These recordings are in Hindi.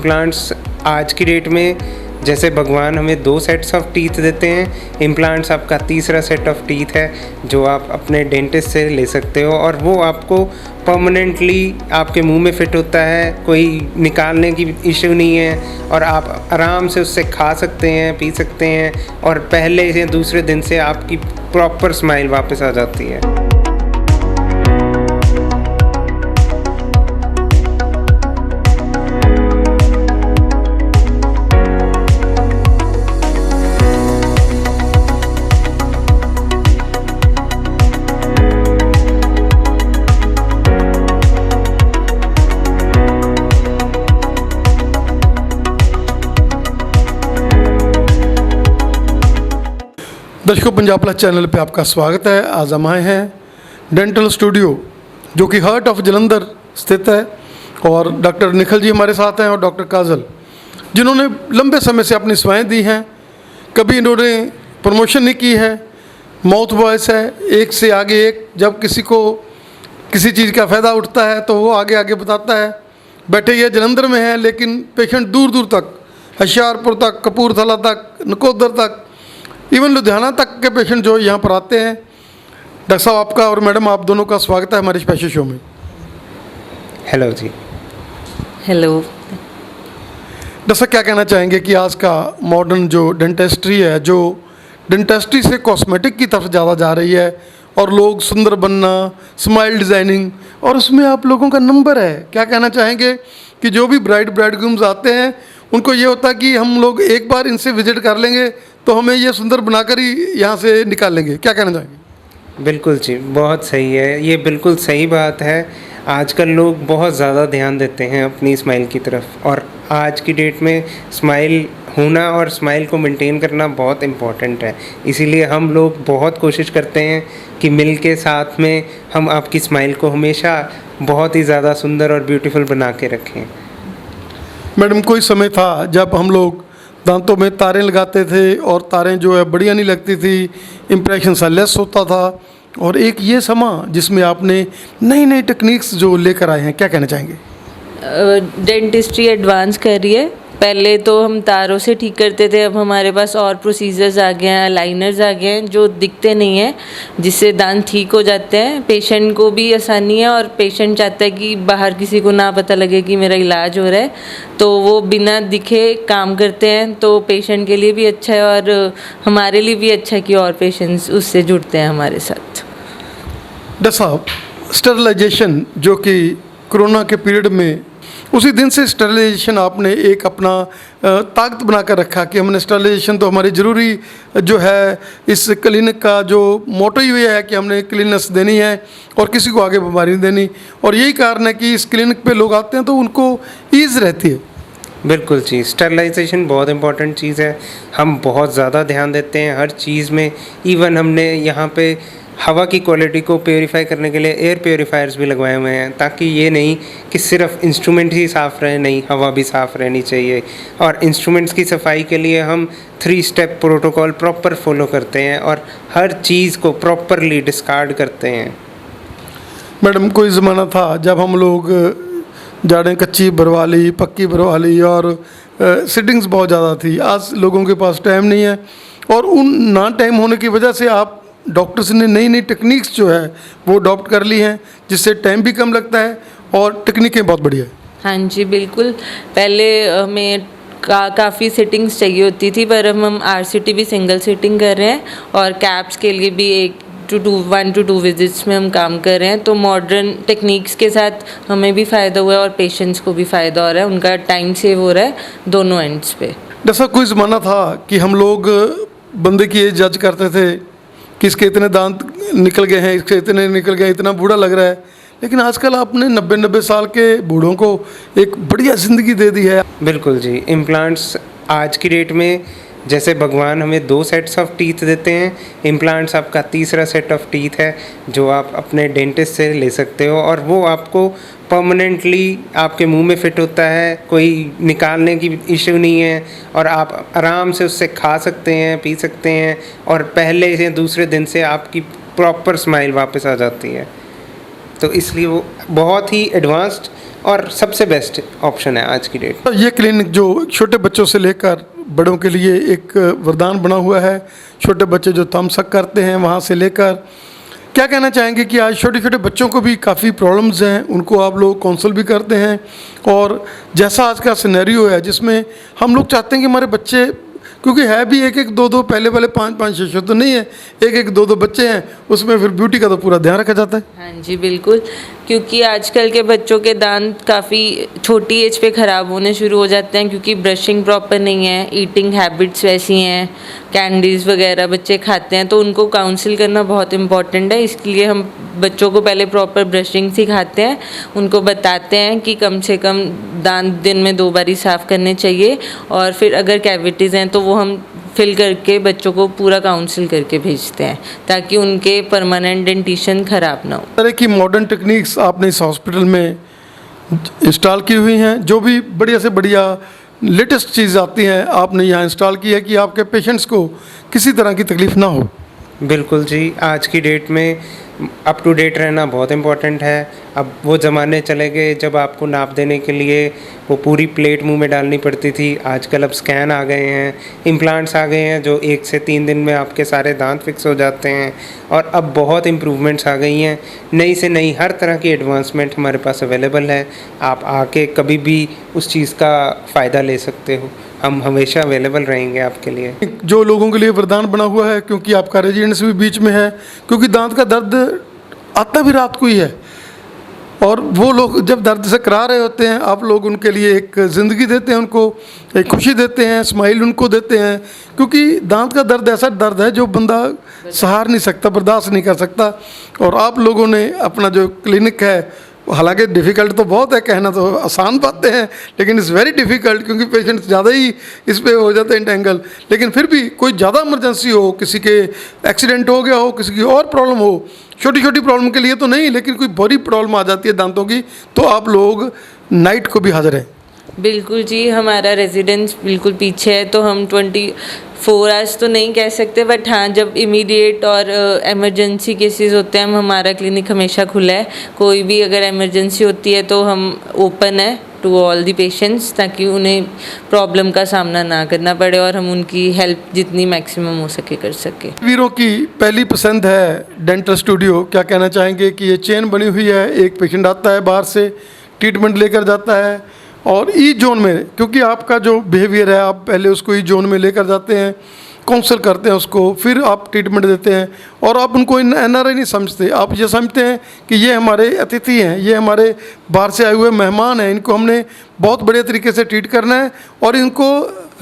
इम्प्लांट्स आज की डेट में जैसे भगवान हमें 2 सेट्स ऑफ टीथ देते हैं, इम्प्लांट्स आपका तीसरा सेट ऑफ टीथ है जो आप अपने डेंटिस्ट से ले सकते हो और वो आपको परमानेंटली आपके मुंह में फिट होता है, कोई निकालने की इशू नहीं है और आप आराम से उससे खा सकते हैं, पी सकते हैं और पहले या दूसरे दिन से आपकी प्रॉपर स्माइल वापस आ जाती है। दर्शकों, पंजाब प्लस चैनल पे आपका स्वागत है। आज हम आए हैं डेंटल स्टूडियो जो कि हार्ट ऑफ जलंधर स्थित है और डॉक्टर निखिल जी हमारे साथ हैं और डॉक्टर काजल जिन्होंने लंबे समय से अपनी सेवाएं दी हैं। कभी इन्होंने प्रमोशन नहीं की है, माउथ वॉइस है, एक से आगे एक। जब किसी को किसी चीज़ का फ़ायदा उठता है तो वो आगे आगे बताता है। बैठे ये जलंधर में है लेकिन पेशेंट दूर दूर तक, होशियारपुर तक, कपूरथला तक, नकोदर तक, इवन लुधियाना तक के पेशेंट जो यहाँ पर आते हैं। डॉक्टर साहब, आपका और मैडम आप दोनों का स्वागत है हमारे स्पेशल शो में। हेलो जी। हेलो। डॉक्टर साहब, क्या कहना चाहेंगे कि आज का मॉडर्न जो डेंटिस्ट्री है, जो डेंटिस्ट्री से कॉस्मेटिक की तरफ ज़्यादा जा रही है और लोग सुंदर बनना, स्माइल डिज़ाइनिंग, और उसमें आप लोगों का नंबर है। क्या कहना चाहेंगे कि जो भी ब्राइडग्रूम्स आते हैं उनको ये होता है कि हम लोग एक बार इनसे विजिट कर लेंगे तो हमें ये सुंदर बनाकर ही यहाँ से निकाल लेंगे। क्या कहना चाहेंगे? बिल्कुल जी, बहुत सही है, ये बिल्कुल सही बात है। आजकल लोग बहुत ज़्यादा ध्यान देते हैं अपनी स्माइल की तरफ और आज की डेट में स्माइल होना और स्माइल को मेंटेन करना बहुत इम्पॉर्टेंट है। इसीलिए हम लोग बहुत कोशिश करते हैं कि मिल के साथ में हम आपकी स्माइल को हमेशा बहुत ही ज़्यादा सुंदर और ब्यूटीफुल बना के रखें। मैडम, कोई समय था जब हम लोग दांतों में तारें लगाते थे और तारें जो है बढ़िया नहीं लगती थी, इम्प्रेशन सा लेस होता था, और एक ये समा जिसमें आपने नई नई टेक्निक्स जो लेकर आए हैं, क्या कहना चाहेंगे? डेंटिस्ट्री एडवांस कर रही है। पहले तो हम तारों से ठीक करते थे, अब हमारे पास और प्रोसीजर्स आ गए हैं, अलाइनर्स आ गए हैं जो दिखते नहीं हैं, जिससे दांत ठीक हो जाते हैं। पेशेंट को भी आसानी है और पेशेंट चाहता है कि बाहर किसी को ना पता लगे कि मेरा इलाज हो रहा है, तो वो बिना दिखे काम करते हैं। तो पेशेंट के लिए भी अच्छा है और हमारे लिए भी अच्छा है कि और पेशेंट्स उससे जुड़ते हैं हमारे साथ। डॉक्टर साहब, स्टरलाइजेशन जो कि कोरोना के पीरियड में, उसी दिन से स्टरलाइजेशन आपने एक अपना ताकत बनाकर रखा कि हमने स्टरलाइजेशन तो हमारी ज़रूरी जो है। इस क्लिनिक का जो मोटो ही ये है कि हमने क्लीननेस देनी है और किसी को आगे बीमारी नहीं देनी, और यही कारण है कि इस क्लिनिक पे लोग आते हैं तो उनको ईज़ रहती है। बिल्कुल जी, स्टरलाइजेशन बहुत इंपॉर्टेंट चीज़ है। हम बहुत ज़्यादा ध्यान देते हैं हर चीज़ में। इवन हमने यहाँ पे हवा की क्वालिटी को प्योरीफाई करने के लिए एयर प्योरीफायर्स भी लगवाए हुए हैं, ताकि ये नहीं कि सिर्फ इंस्ट्रूमेंट ही साफ़ रहे, नहीं, हवा भी साफ़ रहनी चाहिए। और इंस्ट्रूमेंट्स की सफाई के लिए हम 3 स्टेप प्रोटोकॉल प्रॉपर फॉलो करते हैं और हर चीज़ को प्रॉपरली डिस्कार्ड करते हैं। मैडम, कोई ज़माना था जब हम लोग जाड़ें कच्ची भरवा ली, पक्की भरवा ली और सिटिंग्स बहुत ज़्यादा थी। आज लोगों के पास टाइम नहीं है और उन ना टाइम होने की वजह से आप डॉक्टर्स ने नई नई टेक्निक्स जो है वो अडॉप्ट कर ली हैं, जिससे टाइम भी कम लगता है और टेक्निकें बहुत बढ़िया है। हाँ जी, बिल्कुल। पहले हमें काफ़ी सिटिंग्स चाहिए होती थी, पर हम RCT भी सिंगल सिटिंग कर रहे हैं और कैप्स के लिए भी 1 to 2 विजिट्स में हम काम कर रहे हैं। तो मॉडर्न टेक्निक्स के साथ हमें भी फ़ायदा हुआ है और पेशेंट्स को भी फ़ायदा हो रहा है, उनका टाइम सेव हो रहा है दोनों एंड्स पे। जैसा कोई ज़माना था कि हम लोग बंदे की एज जज करते थे कि इसके इतने दांत निकल गए हैं, इसके इतने निकल गए, इतना बूढ़ा लग रहा है, लेकिन आजकल आपने 90 साल के बूढ़ों को एक बढ़िया ज़िंदगी दे दी है। बिल्कुल जी, इम्प्लांट्स आज की डेट में जैसे भगवान हमें 2 सेट्स ऑफ टीथ देते हैं, इम्प्लांट्स आपका तीसरा सेट ऑफ टीथ है जो आप अपने डेंटिस्ट से ले सकते हो और वो आपको परमानेंटली आपके मुंह में फिट होता है, कोई निकालने की इशू नहीं है और आप आराम से उससे खा सकते हैं, पी सकते हैं और पहले से दूसरे दिन से आपकी प्रॉपर स्माइल वापस आ जाती है। तो इसलिए वो बहुत ही एडवांस्ड और सबसे बेस्ट ऑप्शन है आज की डेट। ये क्लिनिक जो छोटे बच्चों से लेकर बड़ों के लिए एक वरदान बना हुआ है, छोटे बच्चे जो तमसक करते हैं वहाँ से लेकर, क्या कहना चाहेंगे कि आज छोटे छोटे बच्चों को भी काफ़ी प्रॉब्लम्स हैं, उनको आप लोग काउंसल भी करते हैं, और जैसा आज का सिनेरियो है जिसमें हम लोग चाहते हैं कि हमारे बच्चे, क्योंकि है भी एक एक दो दो, पहले वाले 5-5 6 तो नहीं है, एक एक दो दो बच्चे हैं, उसमें फिर ब्यूटी का तो पूरा ध्यान रखा जाता है। हाँ जी बिल्कुल, क्योंकि आजकल के बच्चों के दांत काफ़ी छोटी एज पे ख़राब होने शुरू हो जाते हैं, क्योंकि ब्रशिंग प्रॉपर नहीं है, ईटिंग हैबिट्स वैसी हैं, कैंडीज़ वगैरह बच्चे खाते हैं, तो उनको काउंसिल करना बहुत इम्पॉर्टेंट है। इसलिए हम बच्चों को पहले प्रॉपर ब्रशिंग सिखाते हैं, उनको बताते हैं कि कम से कम दांत दिन में 2 बार ही साफ़ करने चाहिए, और फिर अगर कैविटीज़ हैं तो वो हम फिल करके बच्चों को पूरा काउंसिल करके भेजते हैं, ताकि उनके परमानेंट डेंटिशन ख़राब ना हो। तरह की मॉडर्न टेक्निक्स आपने इस हॉस्पिटल में इंस्टॉल की हुई हैं, जो भी बढ़िया से बढ़िया लेटेस्ट चीज़ आती हैं आपने यहाँ इंस्टॉल की है कि आपके पेशेंट्स को किसी तरह की तकलीफ़ ना हो। बिल्कुल जी, आज की डेट में अप टू डेट रहना बहुत इम्पोर्टेंट है। अब वो ज़माने चले गए जब आपको नाप देने के लिए वो पूरी प्लेट मुंह में डालनी पड़ती थी। आजकल अब स्कैन आ गए हैं, इम्प्लांट्स आ गए हैं जो 1 से 3 दिन में आपके सारे दांत फिक्स हो जाते हैं, और अब बहुत इम्प्रूवमेंट्स आ गई हैं। नई से नई हर तरह की एडवांसमेंट हमारे पास अवेलेबल है। आप आके कभी भी उस चीज़ का फ़ायदा ले सकते हो, हम हमेशा अवेलेबल रहेंगे आपके लिए। जो लोगों के लिए वरदान बना हुआ है, क्योंकि आपका रेजिडेंस भी बीच में है, क्योंकि दांत का दर्द आता भी रात को ही है, और वो लोग जब दर्द से करा रहे होते हैं, आप लोग उनके लिए एक ज़िंदगी देते हैं, उनको एक खुशी देते हैं, स्माइल उनको देते हैं, क्योंकि दांत का दर्द ऐसा दर्द है जो बंदा सहार नहीं सकता, बर्दाश्त नहीं कर सकता। और आप लोगों ने अपना जो क्लिनिक है, हालांकि डिफ़िकल्ट तो बहुत है, कहना तो आसान बातें हैं, लेकिन इट्स वेरी डिफ़िकल्ट, क्योंकि पेशेंट ज़्यादा ही इस पे हो जाते हैं इंटेंगल। लेकिन फिर भी कोई ज़्यादा इमरजेंसी हो, किसी के एक्सीडेंट हो गया हो, किसी की और प्रॉब्लम हो, छोटी छोटी प्रॉब्लम के लिए तो नहीं, लेकिन कोई बड़ी प्रॉब्लम आ जाती है दांतों की, तो आप लोग नाइट को भी हाजिर हैं। बिल्कुल जी, हमारा रेजिडेंस बिल्कुल पीछे है, तो हम 24 आवर्स तो नहीं कह सकते, बट हाँ जब इमीडिएट और इमरजेंसी केसेस होते हैं, हमारा क्लिनिक हमेशा खुला है। कोई भी अगर इमरजेंसी होती है तो हम ओपन है टू ऑल दी पेशेंट्स, ताकि उन्हें प्रॉब्लम का सामना ना करना पड़े और हम उनकी हेल्प जितनी मैक्सिमम हो सके कर सके। वीरों की पहली पसंद है डेंटल स्टूडियो। क्या कहना चाहेंगे कि ये चेन बनी हुई है, एक पेशेंट आता है बाहर से, ट्रीटमेंट लेकर जाता है, और ई जोन में, क्योंकि आपका जो बिहेवियर है, आप पहले उसको ई जोन में लेकर जाते हैं, काउंसल करते हैं उसको, फिर आप ट्रीटमेंट देते हैं, और आप उनको NRI नहीं समझते, आप ये समझते हैं कि ये हमारे अतिथि हैं, ये हमारे बाहर से आए हुए मेहमान हैं, इनको हमने बहुत बढ़िया तरीके से ट्रीट करना है, और इनको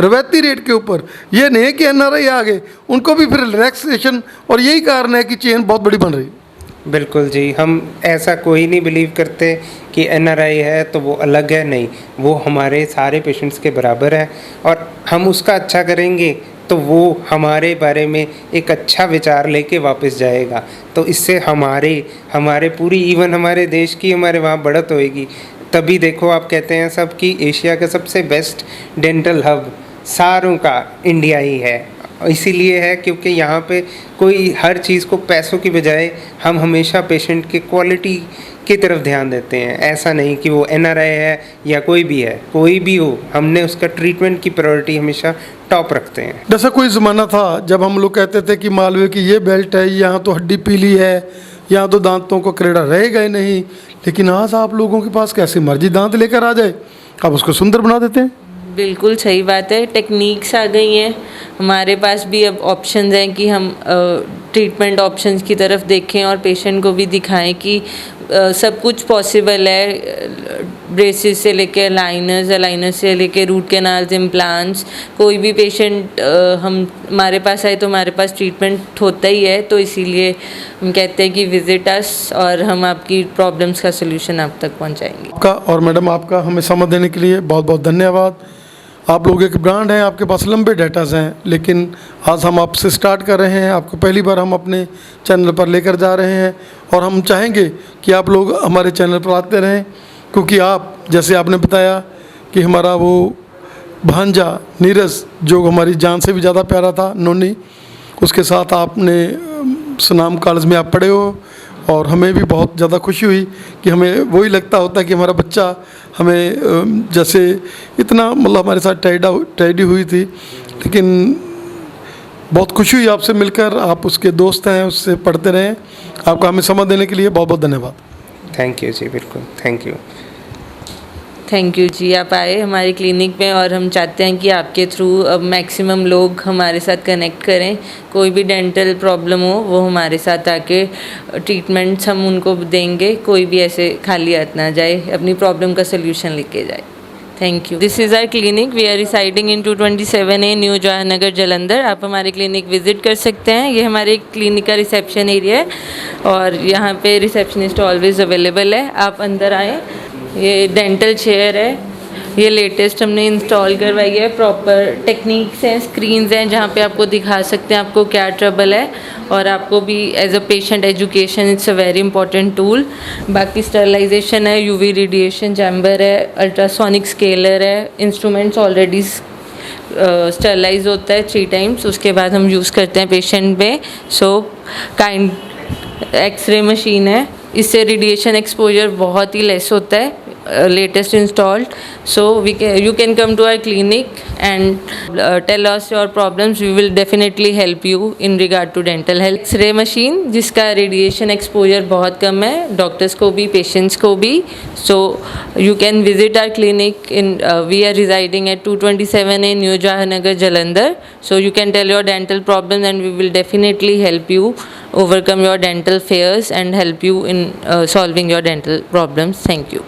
रवायती रेट के ऊपर, ये नहीं है कि NRI आ गए, उनको भी फिर रिलैक्सेशन, और यही कारण है कि चेन बहुत बड़ी बन रही है। बिल्कुल जी, हम ऐसा कोई नहीं बिलीव करते कि NRI है तो वो अलग है, नहीं, वो हमारे सारे पेशेंट्स के बराबर है, और हम उसका अच्छा करेंगे तो वो हमारे बारे में एक अच्छा विचार लेके वापस जाएगा, तो इससे हमारे पूरी इवन हमारे देश की हमारे वहाँ बढ़त होएगी। तभी देखो आप कहते हैं सब कि एशिया का सबसे बेस्ट डेंटल हब सारों का इंडिया ही है, इसीलिए है क्योंकि यहाँ पे कोई हर चीज़ को पैसों की बजाय हम हमेशा पेशेंट के क्वालिटी की तरफ ध्यान देते हैं। ऐसा नहीं कि वो NRI है या कोई भी है, कोई भी हो, हमने उसका ट्रीटमेंट की प्रायोरिटी हमेशा टॉप रखते हैं। जैसा कोई ज़माना था जब हम लोग कहते थे कि मालवे की ये बेल्ट है, यहाँ तो हड्डी पीली है, यहाँ तो दांतों को करेड़ा रहेगा ही नहीं, लेकिन आज आप लोगों के पास कैसे मर्जी दांत लेकर आ जाए, आप उसको सुंदर बना देते हैं। बिल्कुल सही बात है, टेक्निक्स आ गई हैं, हमारे पास भी अब ऑप्शंस हैं कि हम ट्रीटमेंट ऑप्शंस की तरफ देखें और पेशेंट को भी दिखाएं कि सब कुछ पॉसिबल है, ब्रेसेस से लेके अलाइनर्स से लेके रूट कैनाल्स, इम्प्लांट्स। कोई भी पेशेंट हमारे पास आए तो हमारे पास ट्रीटमेंट होता ही है, तो इसीलिए हम कहते हैं कि विजिट अस और हम आपकी प्रॉब्लम्स का सलूशन आप तक पहुंचाएंगे। आपका और मैडम आपका हमें समय देने के लिए बहुत बहुत धन्यवाद। आप लोग एक ब्रांड हैं, आपके पास लंबे डेटाज हैं, लेकिन आज हम आपसे स्टार्ट कर रहे हैं, आपको पहली बार हम अपने चैनल पर लेकर जा रहे हैं, और हम चाहेंगे कि आप लोग हमारे चैनल पर आते रहें, क्योंकि आप जैसे आपने बताया कि हमारा वो भांजा नीरज जो हमारी जान से भी ज़्यादा प्यारा था, नोनी, उसके साथ आपने सुनाम कॉलेज में आप पढ़े हो, और हमें भी बहुत ज़्यादा खुशी हुई कि हमें वही लगता होता है कि हमारा बच्चा हमें जैसे इतना मतलब हमारे साथ टैडी हुई थी, लेकिन बहुत खुशी हुई आपसे मिलकर। आप उसके दोस्त हैं, उससे पढ़ते रहें। आपका हमें समय देने के लिए बहुत बहुत धन्यवाद। थैंक यू जी, बिल्कुल थैंक यू। थैंक यू जी, आप आए हमारे क्लिनिक में और हम चाहते हैं कि आपके थ्रू अब मैक्सिमम लोग हमारे साथ कनेक्ट करें। कोई भी डेंटल प्रॉब्लम हो वो हमारे साथ आके ट्रीटमेंट्स हम उनको देंगे, कोई भी ऐसे खाली हाथ ना जाए, अपनी प्रॉब्लम का सल्यूशन लेके जाए। Thank you. This is our clinic, we are residing in 227A New Jawahar Nagar Jalandhar. आप हमारे क्लिनिक विजिट कर सकते हैं। ये हमारे क्लिनिक का रिसेप्शन एरिया है और यहाँ पे रिसेप्शनिस्ट ऑलवेज अवेलेबल है। आप अंदर आएँ। ये डेंटल चेयर है, ये लेटेस्ट हमने इंस्टॉल करवाई है। प्रॉपर टेक्निक्स हैं, स्क्रीन्स हैं जहाँ पे आपको दिखा सकते हैं आपको क्या ट्रबल है, और आपको भी as a patient education it's a very important tool. बाकी स्टरलाइजेशन है, यूवी रेडिएशन चैम्बर है, अल्ट्रासोनिक स्केलर है, इंस्ट्रूमेंट्स ऑलरेडी स्टरलाइज होता है 3 टाइम्स, उसके बाद हम यूज़ करते हैं पेशेंट में। सो काइंड एक्सरे मशीन है, इससे रेडिएशन एक्सपोजर बहुत ही लेस होता है, latest installed. So you can come to our clinic and tell us your problems. We will definitely help you in regard to dental health. X ray machine जिसका रेडिएशन एक्सपोजर बहुत कम है, डॉक्टर्स को भी पेशेंट्स को भी। सो you can visit our clinic in we are residing at 227A New Jawahar Nagar Jalandhar. So you can tell your dental problems and we will definitely help you overcome your dental fears and help you in solving your dental problems. Thank you.